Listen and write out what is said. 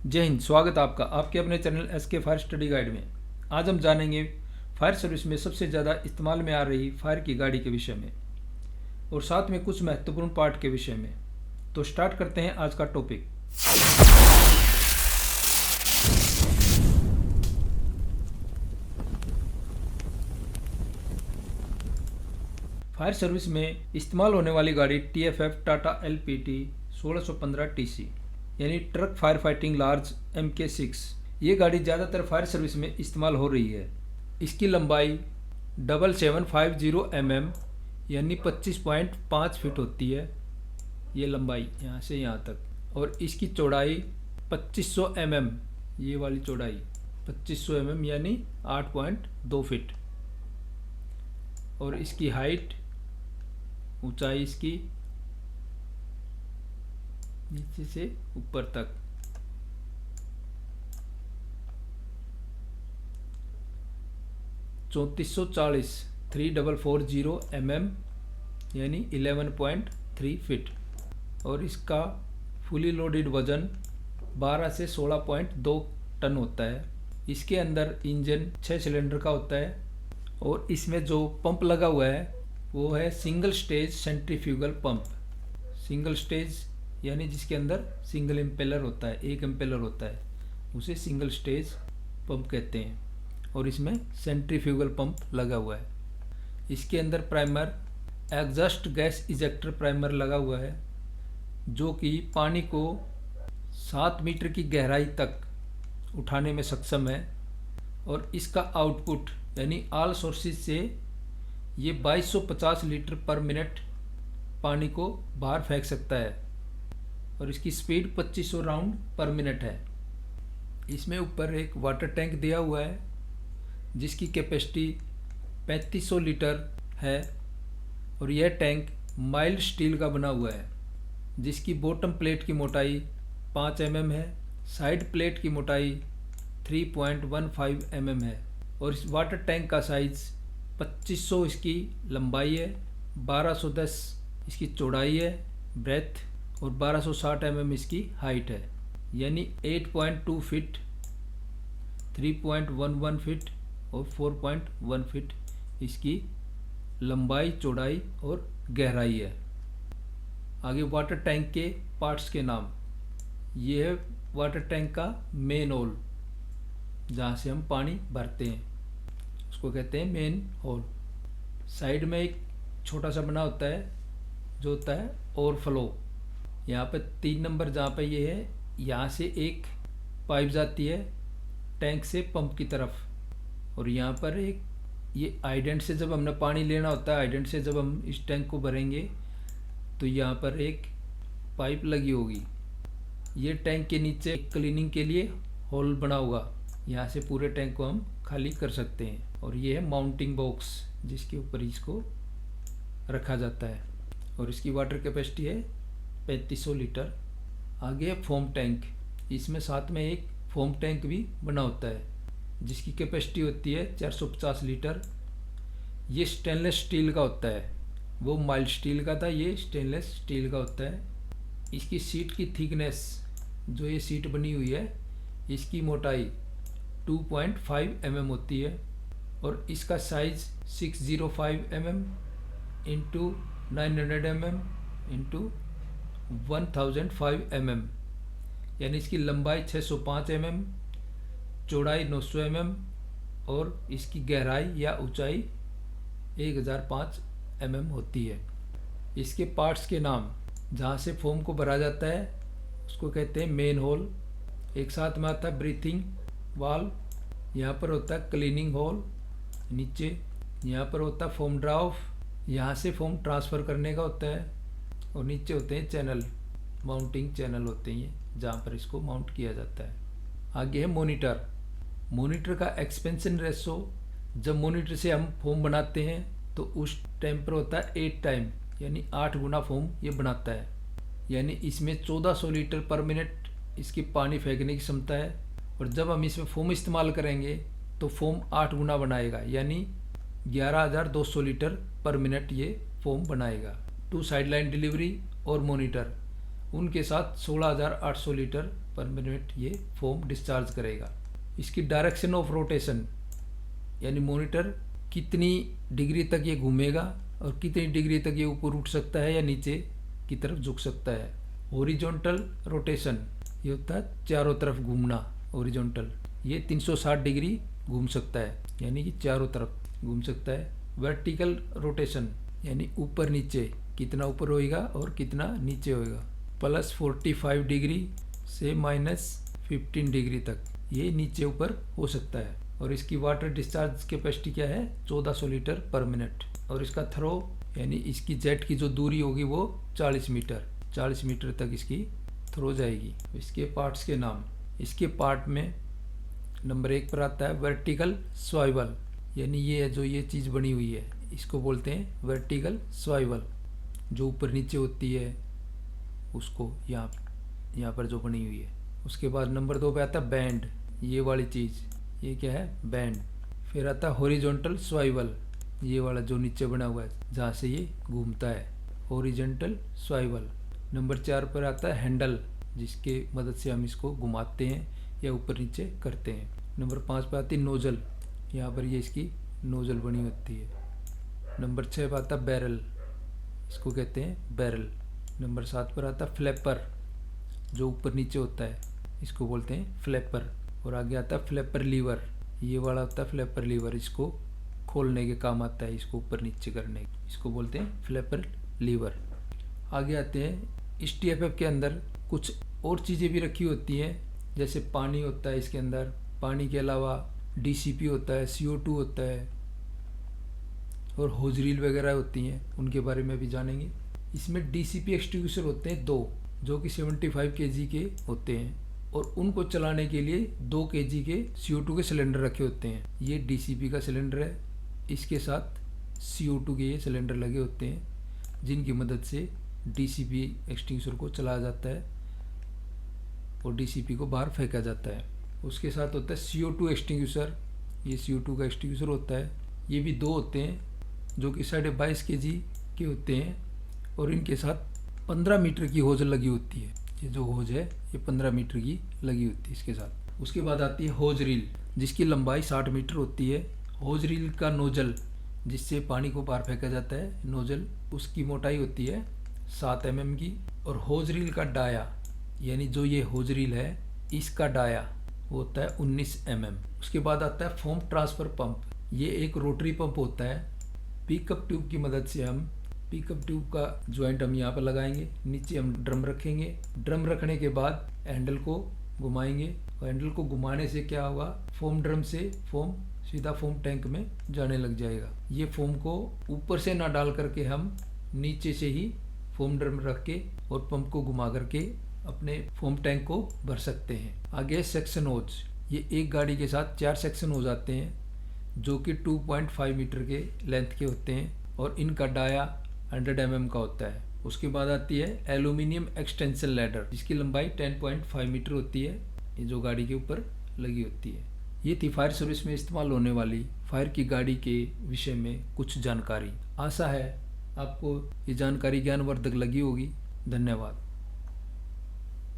जय हिंद। स्वागत आपका आपके अपने channel SK fire study guide में। आज हम जानेंगे फायर सर्विस में सबसे ज़्यादा इस्तेमाल में आ रही फायर की गाड़ी के विषय में और साथ में कुछ महत्वपूर्ण पार्ट के विषय में। तो स्टार्ट करते हैं आज का टॉपिक। फायर सर्विस में इस्तेमाल होने वाली गाड़ी TFF टाटा LPT 1615 TC यानी truck fire fighting large MK6। ये गाड़ी ज़्यादातर फायर सर्विस में इस्तेमाल हो रही है। इसकी लंबाई 7750 mm यानी 25.5 फीट होती है। ये लंबाई यहाँ से यहाँ तक। और इसकी चौड़ाई 2500 mm, ये वाली चौड़ाई 2500 mm यानी 8.2 फीट। और इसकी हाइट, ऊंचाई इसकी नीचे से ऊपर तक 3440 mm यानी 11.3 फीट। और इसका फुली लोडेड वजन 12 से 16.2 टन होता है। इसके अंदर इंजन 6 सिलेंडर का होता है और इसमें जो पंप लगा हुआ है वो है single stage centrifugal pump. Single stage यानी जिसके अंदर सिंगल इम्पेलर होता है, एक इम्पेलर होता है, उसे सिंगल स्टेज पंप कहते हैं। और इसमें सेंट्रीफ्यूगल पंप लगा हुआ है। इसके अंदर primer exhaust gas ejector primer लगा हुआ है जो कि पानी को 7 मीटर की गहराई तक उठाने में सक्षम है। और इसका आउटपुट यानी ऑल सोर्सेज से ये 2250 लीटर पर मिनट पानी को बाहर फेंक सकता है। और इसकी स्पीड 2500 राउंड पर मिनट है। इसमें ऊपर एक वाटर टैंक दिया हुआ है जिसकी कैपेसिटी 3500 लीटर है। और यह टैंक माइल्ड स्टील का बना हुआ है जिसकी बॉटम प्लेट की मोटाई 5 mm है, साइड प्लेट की मोटाई 3.15 mm है। और इस वाटर टैंक का साइज 2500 इसकी लंबाई है, 1210 इसकी चौड़ाई है ब्रेथ और 1260 mm इसकी हाइट है। यानी 8.2 फीट, 3.11 फीट और 4.1 फीट इसकी लंबाई, चौड़ाई और गहराई है। आगे वाटर टैंक के पार्ट्स के नाम। ये है वाटर टैंक का मेन होल जहाँ से हम पानी भरते हैं, उसको कहते हैं मेन होल। साइड में एक छोटा सा बना होता है जो होता है ओवरफ्लो। यहाँ पे 3 नंबर जहाँ पे ये है, यहाँ से एक पाइप जाती है टैंक से पंप की तरफ। और यहाँ पर एक ये आइडेंट से जब हमने पानी लेना होता है, आइडेंट से जब हम इस टैंक को भरेंगे तो यहाँ पर एक पाइप लगी होगी। ये टैंक के नीचे क्लीनिंग के लिए होल बना होगा, यहाँ से पूरे टैंक को हम खाली कर सकते हैं। और ये है माउंटिंग बॉक्स जिसके ऊपर इसको रखा जाता है। और इसकी वाटर कैपेसिटी है 3500 लीटर। आगे है फोम टैंक। इसमें साथ में एक फोम टैंक भी बना होता है जिसकी कैपेसिटी होती है 450 लीटर। ये स्टेनलेस स्टील का होता है, वो माइल्ड स्टील का था, ये स्टेनलेस स्टील का होता है। इसकी सीट की थिकनेस, जो ये सीट बनी हुई है, इसकी मोटाई 2.5 mm होती है। और इसका size 605 mm into 900 mm into 1005 mm यानी इसकी लंबाई 605 mm, चौड़ाई 900 mm और इसकी गहराई या ऊंचाई 1005 mm होती है। इसके पार्ट्स के नाम। जहाँ से फोम को भरा जाता है उसको कहते हैं मेन होल। एक साथ में आता है ब्रीथिंग वाल्व, यहाँ पर होता है क्लीनिंग होल नीचे, यहाँ पर होता है फोम ड्राउफ, यहाँ से फोम ट्रांसफ़र करने का होता है। और नीचे होते हैं चैनल, माउंटिंग चैनल होते हैं ये, जहाँ पर इसको माउंट किया जाता है। आगे है मोनीटर। मोनीटर का एक्सपेंशन रेशो, जब मोनीटर से हम फोम बनाते हैं तो उस टाइम पर होता है 8 टाइम यानी 8 गुना फोम ये बनाता है। यानी इसमें 1400 लीटर पर मिनट इसकी पानी फेंकने की क्षमता है। और जब हम इसमें फोम इस्तेमाल करेंगे तो फोम 8 गुना बनाएगा यानी 11200 लीटर पर मिनट ये फोम बनाएगा। 2 साइड लाइन डिलीवरी और मोनीटर, उनके साथ 16800 लीटर पर मिनट ये फोम डिस्चार्ज करेगा। इसकी डायरेक्शन ऑफ रोटेशन यानी मॉनिटर कितनी डिग्री तक ये घूमेगा और कितनी डिग्री तक ये ऊपर उठ सकता है या नीचे की तरफ झुक सकता है। हॉरिजॉन्टल रोटेशन ये होता है चारों तरफ घूमना, हॉरिजॉन्टल ये 360 डिग्री घूम सकता है यानी कि चारों तरफ घूम सकता है। वर्टिकल रोटेशन यानी ऊपर नीचे कितना ऊपर होएगा और कितना नीचे होएगा, +45 डिग्री से -15 डिग्री तक ये नीचे ऊपर हो सकता है। और इसकी वाटर डिस्चार्ज कैपेसिटी क्या है 1400 लीटर पर मिनट। और इसका थ्रो यानी इसकी जेट की जो दूरी होगी वो 40 मीटर तक इसकी थ्रो जाएगी। इसके पार्ट्स के नाम, इसके पार्ट में नंबर 1 पर आता है वर्टिकल स्वाइवल यानी ये जो ये चीज़ बनी हुई है इसको बोलते हैं वर्टिकल स्वाइवल, जो ऊपर नीचे होती है उसको यहाँ पर जो बनी हुई है। उसके बाद नंबर 2 पे आता है बैंड, ये वाली चीज़ ये क्या है बैंड। फिर आता है हॉरिजॉन्टल स्वाइवल, ये वाला जो नीचे बना हुआ है जहाँ से ये घूमता है, हॉरिजॉन्टल स्वाइवल। नंबर 4 पर आता है हैंडल, जिसके मदद से हम इसको घुमाते हैं या ऊपर नीचे करते हैं। नंबर 5 पर आती है नोजल, यहाँ पर ये इसकी नोजल बनी होती है। नंबर 6 पर आता है बैरल, इसको कहते हैं बैरल। नंबर 7 पर आता है फ्लैपर, जो ऊपर नीचे होता है इसको बोलते हैं फ्लैपर। और आगे आता है फ्लैपर लीवर, ये वाला होता है फ्लैपर लीवर, इसको खोलने के काम आता है, इसको ऊपर नीचे करने, इसको बोलते हैं फ्लैपर लीवर। आगे आते हैं इस TFF के अंदर कुछ और चीज़ें भी रखी होती हैं, जैसे पानी होता है इसके अंदर, पानी के अलावा DCP होता है, CO2 होता है और होज रील वगैरह होती हैं, उनके बारे में भी जानेंगे। इसमें DCP एक्सटिंग्विशर होते हैं 2, जो कि 75 kg के होते हैं और उनको चलाने के लिए 2 kg के CO2 के सिलेंडर रखे होते हैं। ये DCP का सिलेंडर है, इसके साथ CO2 के ये सिलेंडर लगे होते हैं, जिनकी मदद से DCP एक्सटिंग्विशर को चलाया जाता है और DCP को बाहर फेंका जाता है। उसके साथ होता है CO2 एक्सटिंग्विशर, ये CO2 का एक्सटिंग्विशर होता है। ये भी 2 होते हैं जो कि 22.5 kg के होते हैं और इनके साथ 15 मीटर की होज लगी होती है। ये जो होज है ये 15 मीटर की लगी होती है इसके साथ। उसके बाद आती है होज रील, जिसकी लंबाई 60 मीटर होती है। होज रील का नोजल, जिससे पानी को बाहर फेंका जाता है, नोजल, उसकी मोटाई होती है 7 mm की। और होज रील का डाया यानी जो ये होज रील है इसका डाया वो होता है 19 mm। उसके बाद आता है फोम ट्रांसफर पंप, ये एक रोटरी पंप होता है। पिकअप ट्यूब की मदद से हम पिकअप ट्यूब का जॉइंट हम यहाँ पर लगाएंगे, नीचे हम ड्रम रखेंगे, ड्रम रखने के बाद हैंडल को घुमाएंगे और हैंडल को घुमाने से क्या होगा, फोम ड्रम से फोम सीधा फोम टैंक में जाने लग जाएगा। ये फोम को ऊपर से ना डाल करके हम नीचे से ही फोम ड्रम रख के और पंप को घुमा करके अपने फोम टैंक को भर सकते हैं। आगे सेक्शन होज, ये एक गाड़ी के साथ 4 सेक्शन हो जाते हैं जो कि 2.5 मीटर के लेंथ के होते हैं और इनका डाया 100 mm का होता है। उसके बाद आती है एल्यूमिनियम एक्सटेंशन लैडर, जिसकी लंबाई 10.5 मीटर होती है, ये जो गाड़ी के ऊपर लगी होती है। ये थी फायर सर्विस में इस्तेमाल होने वाली फायर की गाड़ी के विषय में कुछ जानकारी। आशा है आपको ये जानकारी ज्ञानवर्धक लगी होगी। धन्यवाद।